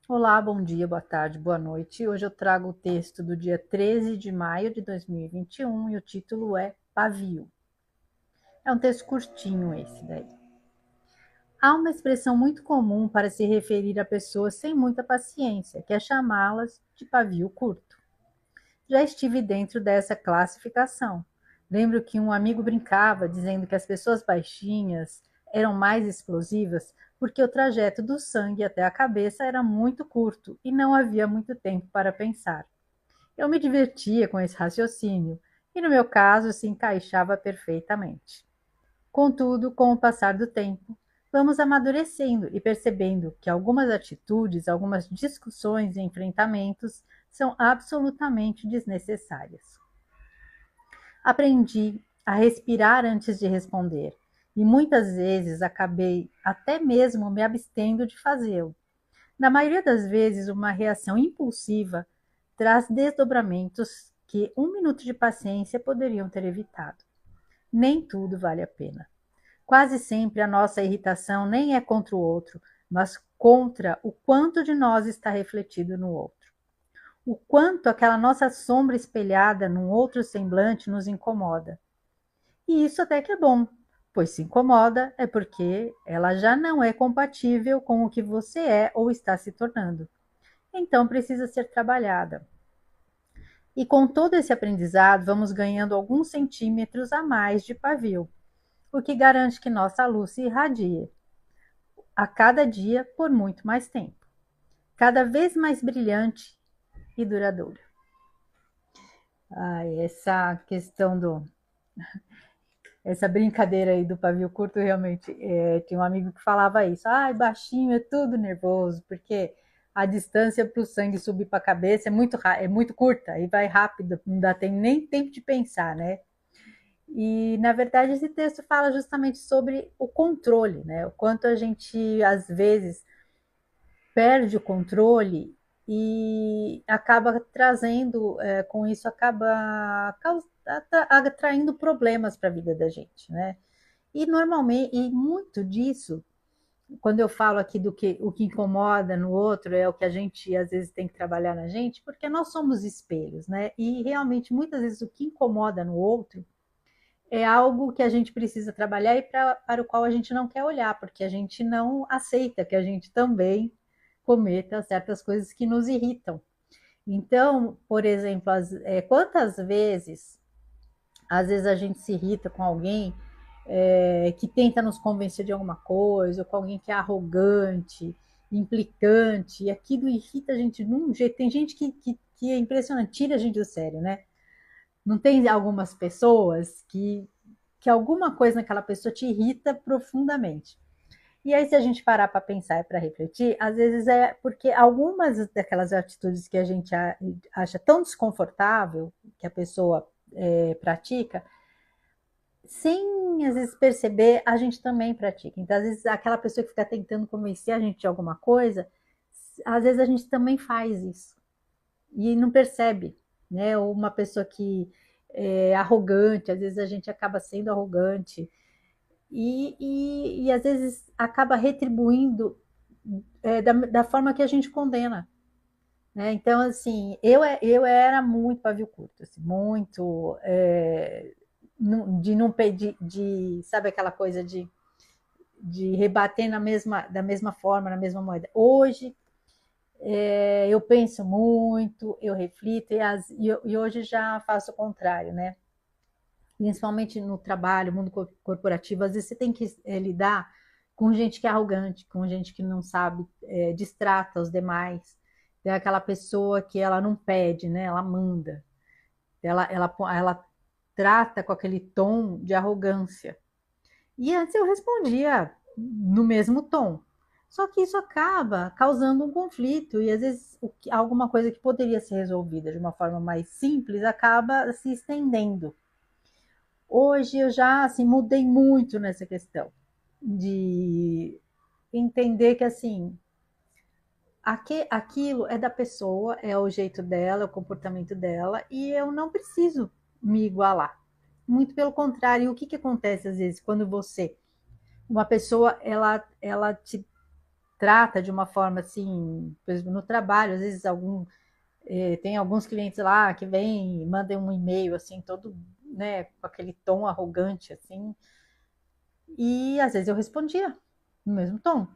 Olá, bom dia, boa tarde, boa noite. Hoje eu trago o texto do dia 13 de maio de 2021 e o título é Pavio. É um texto curtinho esse daí. Há uma expressão muito comum para se referir a pessoas sem muita paciência, que é chamá-las de pavio curto. Já estive dentro dessa classificação. Lembro que um amigo brincava dizendo que as pessoas baixinhas eram mais explosivas porque o trajeto do sangue até a cabeça era muito curto e não havia muito tempo para pensar. Eu me divertia com esse raciocínio e, no meu caso, se encaixava perfeitamente. Contudo, com o passar do tempo, vamos amadurecendo e percebendo que algumas atitudes, algumas discussões e enfrentamentos são absolutamente desnecessárias. Aprendi a respirar antes de responder e muitas vezes acabei até mesmo me abstendo de fazê-lo. Na maioria das vezes, uma reação impulsiva traz desdobramentos que um minuto de paciência poderiam ter evitado. Nem tudo vale a pena. Quase sempre a nossa irritação nem é contra o outro, mas contra o quanto de nós está refletido no outro. O quanto aquela nossa sombra espelhada num outro semblante nos incomoda. E isso até que é bom, pois se incomoda é porque ela já não é compatível com o que você é ou está se tornando. Então precisa ser trabalhada. E com todo esse aprendizado, vamos ganhando alguns centímetros a mais de pavio, o que garante que nossa luz se irradie a cada dia por muito mais tempo, cada vez mais brilhante e duradoura. Essa questão essa brincadeira aí do pavio curto, realmente, tinha um amigo que falava isso. Baixinho é tudo nervoso, porque a distância para o sangue subir para a cabeça é muito curta e vai rápido, não dá nem tempo de pensar, né? E, na verdade, esse texto fala justamente sobre o controle, né? O quanto a gente, às vezes, perde o controle e acaba trazendo, com isso, acaba atraindo problemas para a vida da gente, né? E normalmente, e muito disso, quando eu falo aqui do que o que incomoda no outro é o que a gente às vezes tem que trabalhar na gente, porque nós somos espelhos, né? E realmente muitas vezes o que incomoda no outro é algo que a gente precisa trabalhar e para o qual a gente não quer olhar, porque a gente não aceita que a gente também cometa certas coisas que nos irritam. Então, por exemplo, quantas vezes, às vezes a gente se irrita com alguém que tenta nos convencer de alguma coisa, ou com alguém que é arrogante, implicante, e aquilo irrita a gente de um jeito. Tem gente que é impressionante, tira a gente do sério, né? Não tem algumas pessoas que alguma coisa naquela pessoa te irrita profundamente. E aí, se a gente parar para pensar e para refletir, às vezes é porque algumas daquelas atitudes que a gente acha tão desconfortável que a pessoa pratica, sem às vezes perceber, a gente também pratica. Então, às vezes, aquela pessoa que fica tentando convencer a gente de alguma coisa, às vezes a gente também faz isso e não percebe, né? Ou uma pessoa que é arrogante, às vezes a gente acaba sendo arrogante e às vezes acaba retribuindo da forma que a gente condena. Né? Então, assim, eu era muito pavio curto, assim, muito de não pedir, sabe aquela coisa de rebater da mesma forma, na mesma moeda. Hoje eu penso muito, eu reflito e hoje já faço o contrário, né? Principalmente no trabalho, mundo corporativo, às vezes você tem que lidar com gente que é arrogante, com gente que não sabe, distrata os demais. Tem aquela pessoa que ela não pede, né? Ela manda. Ela trata com aquele tom de arrogância. E antes eu respondia no mesmo tom. Só que isso acaba causando um conflito e às vezes alguma coisa que poderia ser resolvida de uma forma mais simples acaba se estendendo. Hoje eu já assim mudei muito nessa questão de entender que assim aquilo é da pessoa, é o jeito dela, é o comportamento dela e eu não preciso me igualar. Muito pelo contrário, o que acontece às vezes quando uma pessoa ela te trata de uma forma assim, por exemplo, no trabalho, às vezes tem alguns clientes lá que vêm e mandam um e-mail assim, todo, né, com aquele tom arrogante assim, e às vezes eu respondia no mesmo tom.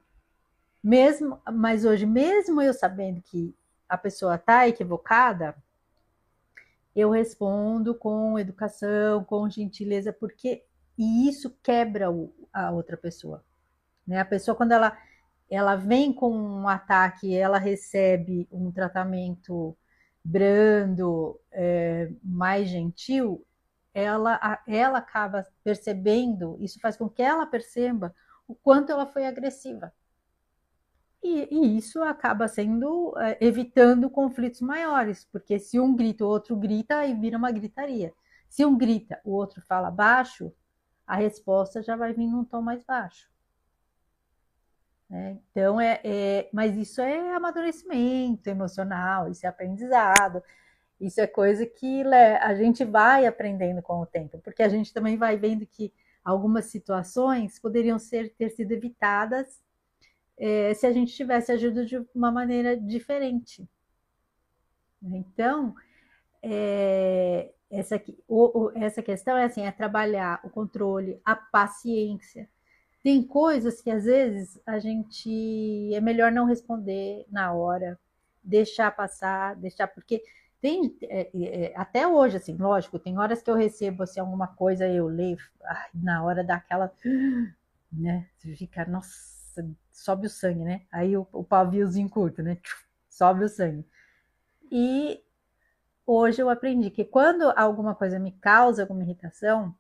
Mesmo, mas hoje, mesmo eu sabendo que a pessoa está equivocada, eu respondo com educação, com gentileza, porque e isso quebra a outra pessoa. Né? A pessoa, quando ela vem com um ataque, ela recebe um tratamento brando, mais gentil, ela acaba percebendo, isso faz com que ela perceba o quanto ela foi agressiva. E isso acaba sendo, evitando conflitos maiores, porque se um grita, o outro grita, aí vira uma gritaria. Se um grita, o outro fala baixo, a resposta já vai vir num tom mais baixo. Né? Então, mas isso é amadurecimento emocional, isso é aprendizado, isso é coisa que a gente vai aprendendo com o tempo, porque a gente também vai vendo que algumas situações poderiam ter sido evitadas, se a gente tivesse agido de uma maneira diferente. Então, essa questão é assim, é trabalhar o controle, a paciência. Tem coisas que às vezes a gente é melhor não responder na hora, deixar passar, deixar, porque tem até hoje, assim, lógico, tem horas que eu recebo assim, alguma coisa, eu leio, na hora daquela, né? Você fica, nossa, sobe o sangue, né? Aí o paviozinho curto, né? Sobe o sangue. E hoje eu aprendi que quando alguma coisa me causa alguma irritação,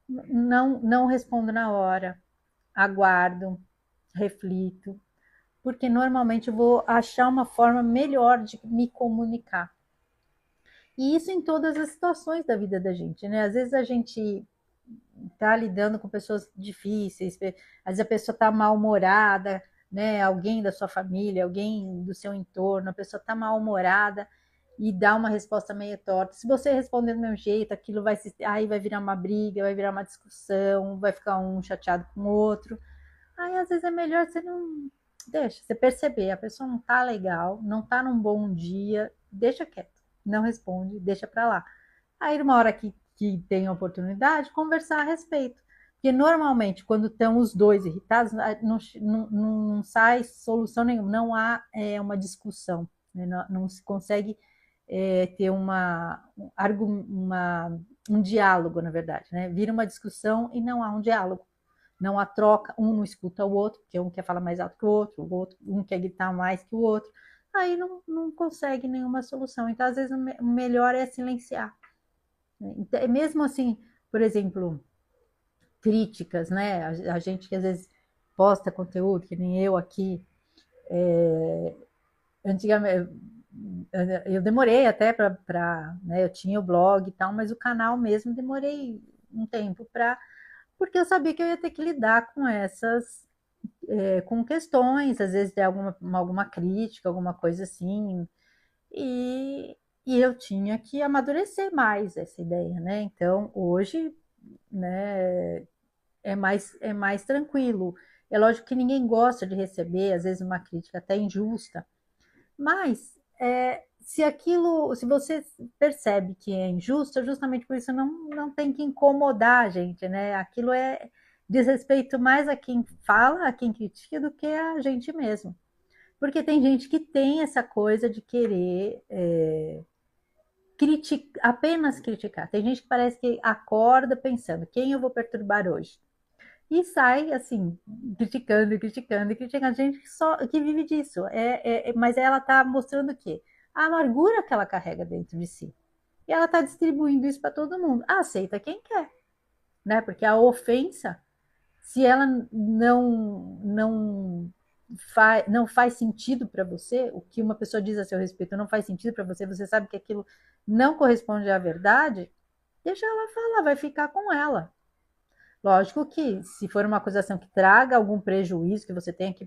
não respondo na hora, aguardo, reflito, porque normalmente eu vou achar uma forma melhor de me comunicar. E isso em todas as situações da vida da gente, né? Às vezes a gente tá lidando com pessoas difíceis, às vezes a pessoa tá mal-humorada, né? Alguém da sua família, alguém do seu entorno, a pessoa tá mal-humorada e dá uma resposta meio torta. Se você responder do mesmo jeito, aquilo aí vai virar uma briga, vai virar uma discussão, vai ficar um chateado com o outro. Aí às vezes é melhor você não deixa, você perceber, a pessoa não tá legal, não tá num bom dia, deixa quieto, não responde, deixa pra lá. Aí numa hora que tem a oportunidade, conversar a respeito. Porque normalmente, quando estão os dois irritados, não sai solução nenhuma, não há uma discussão, né? Não se consegue ter um diálogo, na verdade. Né? Vira uma discussão e não há um diálogo. Não há troca, um não escuta o outro, porque um quer falar mais alto que o outro um quer gritar mais que o outro. Aí não consegue nenhuma solução. Então, às vezes, o melhor é silenciar. Então, mesmo assim, por exemplo, críticas, né? A gente que às vezes posta conteúdo, que nem eu aqui, antigamente eu demorei até para, né, eu tinha o blog e tal, mas o canal mesmo demorei um tempo para, porque eu sabia que eu ia ter que lidar com com questões, às vezes de alguma crítica, alguma coisa assim, e, e eu tinha que amadurecer mais essa ideia, né? Então, hoje, né, é mais tranquilo. É lógico que ninguém gosta de receber, às vezes, uma crítica até injusta, mas se você percebe que é injusto, justamente por isso não tem que incomodar a gente, né? Aquilo diz respeito mais a quem fala, a quem critica, do que a gente mesmo. Porque tem gente que tem essa coisa de querer apenas criticar. Tem gente que parece que acorda pensando quem eu vou perturbar hoje. E sai assim, criticando, criticando, criticando. Gente que vive disso. Mas ela está mostrando o quê? A amargura que ela carrega dentro de si. E ela está distribuindo isso para todo mundo. Aceita quem quer, né? Porque a ofensa, se ela não faz sentido para você, o que uma pessoa diz a seu respeito não faz sentido para você, você sabe que aquilo não corresponde à verdade, deixa ela falar, vai ficar com ela. Lógico que, se for uma acusação que traga algum prejuízo, que você tenha que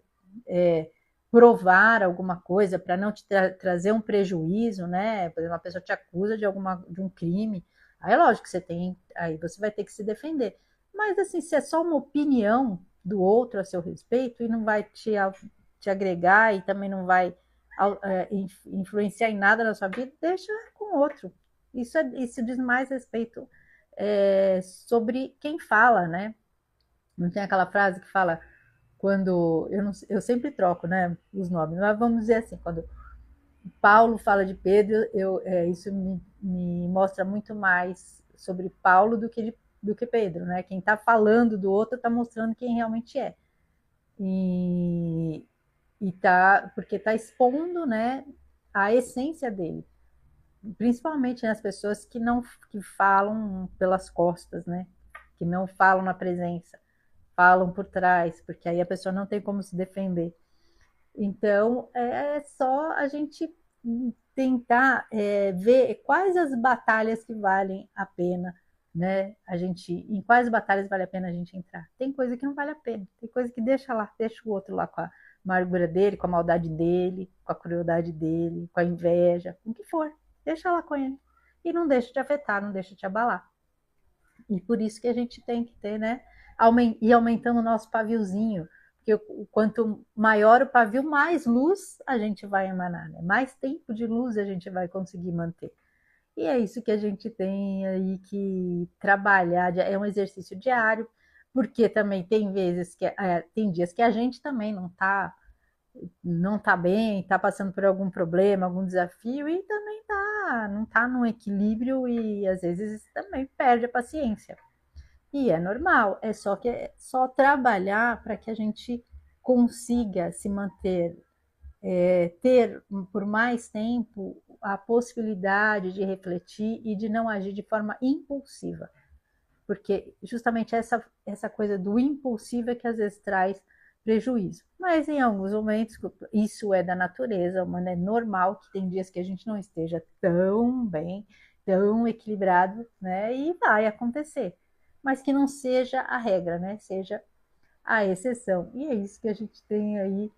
provar alguma coisa para não te trazer um prejuízo, né? Por exemplo, uma pessoa te acusa de um crime, aí lógico que aí você vai ter que se defender. Mas assim, se é só uma opinião do outro a seu respeito e não vai te agregar e também não vai influenciar em nada na sua vida, deixa com outro. Isso diz mais respeito sobre quem fala, né? Não tem aquela frase que fala quando eu sempre troco, né, os nomes, mas vamos dizer assim, quando Paulo fala de Pedro, isso me mostra muito mais sobre Paulo do que Pedro, né? Quem está falando do outro está mostrando quem realmente é. E, porque está expondo, né, a essência dele, principalmente nas pessoas que falam pelas costas, né? Que não falam na presença, falam por trás, porque aí a pessoa não tem como se defender. Então, é só a gente tentar ver quais as batalhas que valem a pena, né? Em quais batalhas vale a pena a gente entrar. Tem coisa que não vale a pena, tem coisa que deixa lá, deixa o outro lá com a amargura dele, com a maldade dele, com a crueldade dele, com a inveja, com o que for, deixa lá com ele. E não deixa te afetar, não deixa te abalar. E por isso que a gente tem que ter, né? Ir aumentando o nosso paviozinho, porque quanto maior o pavio, mais luz a gente vai emanar, né? Mais tempo de luz a gente vai conseguir manter. E é isso que a gente tem aí que trabalhar, é um exercício diário, porque também tem vezes tem dias que a gente também não tá bem, tá passando por algum problema, algum desafio e também não tá num equilíbrio e às vezes também perde a paciência. E é normal, é só trabalhar para que a gente consiga se manter, ter por mais tempo a possibilidade de refletir e de não agir de forma impulsiva. Porque justamente essa coisa do impulsivo é que às vezes traz prejuízo. Mas em alguns momentos, isso é da natureza, mano, é normal que tem dias que a gente não esteja tão bem, tão equilibrado, né? E vai acontecer. Mas que não seja a regra, né? Seja a exceção. E é isso que a gente tem aí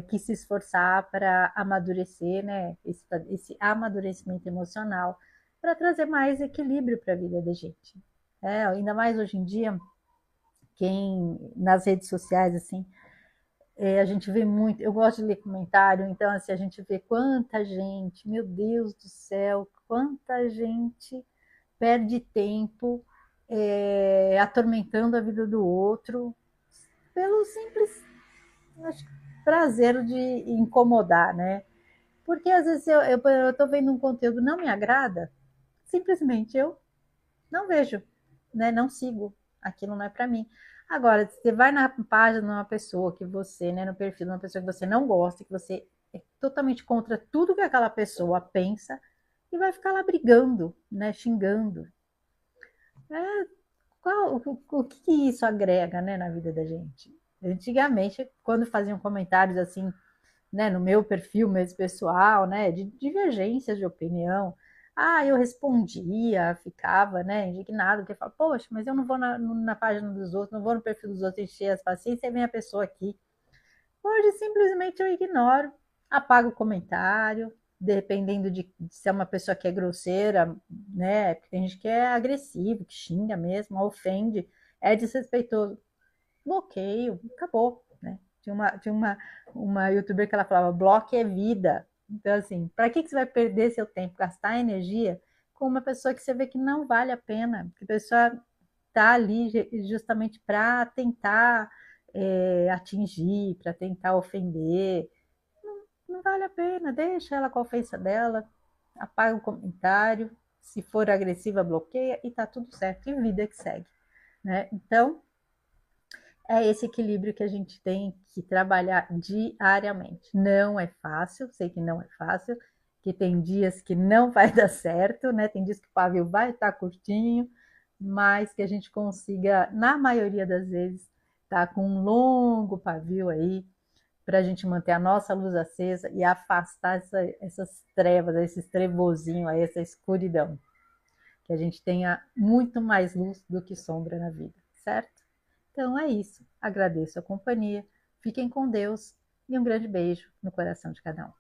que se esforçar para amadurecer, né? Esse amadurecimento emocional, para trazer mais equilíbrio para a vida da gente. Ainda mais hoje em dia, quem nas redes sociais, assim, a gente vê muito, eu gosto de ler comentário, então assim, a gente vê quanta gente, meu Deus do céu, quanta gente perde tempo atormentando a vida do outro pelo simples acho, prazer de incomodar, né? Porque às vezes eu tô vendo um conteúdo que não me agrada, simplesmente eu não vejo, né? Não sigo. Aquilo não é para mim. Agora, você vai na página de uma pessoa que você, né, no perfil de uma pessoa que você não gosta, que você é totalmente contra tudo que aquela pessoa pensa e vai ficar lá brigando, né, xingando. É, o que isso agrega, né, na vida da gente? Antigamente, quando faziam comentários assim, né, no meu perfil mesmo pessoal, né, de divergências de opinião. Eu respondia, ficava, né, indignado, porque eu falo, poxa, mas eu não vou na página dos outros, não vou no perfil dos outros encher as paciências, e vem a pessoa aqui. Hoje, simplesmente eu ignoro, apago o comentário, dependendo de se é uma pessoa que é grosseira, né, porque tem gente que é agressivo, que xinga mesmo, ofende, é desrespeitoso. Bloqueio, acabou, né? Tinha uma youtuber que ela falava, bloque é vida. Então, assim, para que você vai perder seu tempo, gastar energia com uma pessoa que você vê que não vale a pena, que a pessoa tá ali justamente para tentar atingir, para tentar ofender. Não vale a pena, deixa ela com a ofensa dela, apaga o comentário, se for agressiva, bloqueia e tá tudo certo, e vida que segue, né? Então, é esse equilíbrio que a gente tem que trabalhar diariamente. Não é fácil, sei que não é fácil, que tem dias que não vai dar certo, né? Tem dias que o pavio vai estar curtinho, mas que a gente consiga, na maioria das vezes, estar com um longo pavio aí, para a gente manter a nossa luz acesa e afastar essas trevas, esses trevozinhos, essa escuridão. Que a gente tenha muito mais luz do que sombra na vida, certo? Então é isso. Agradeço a companhia. Fiquem com Deus e um grande beijo no coração de cada um.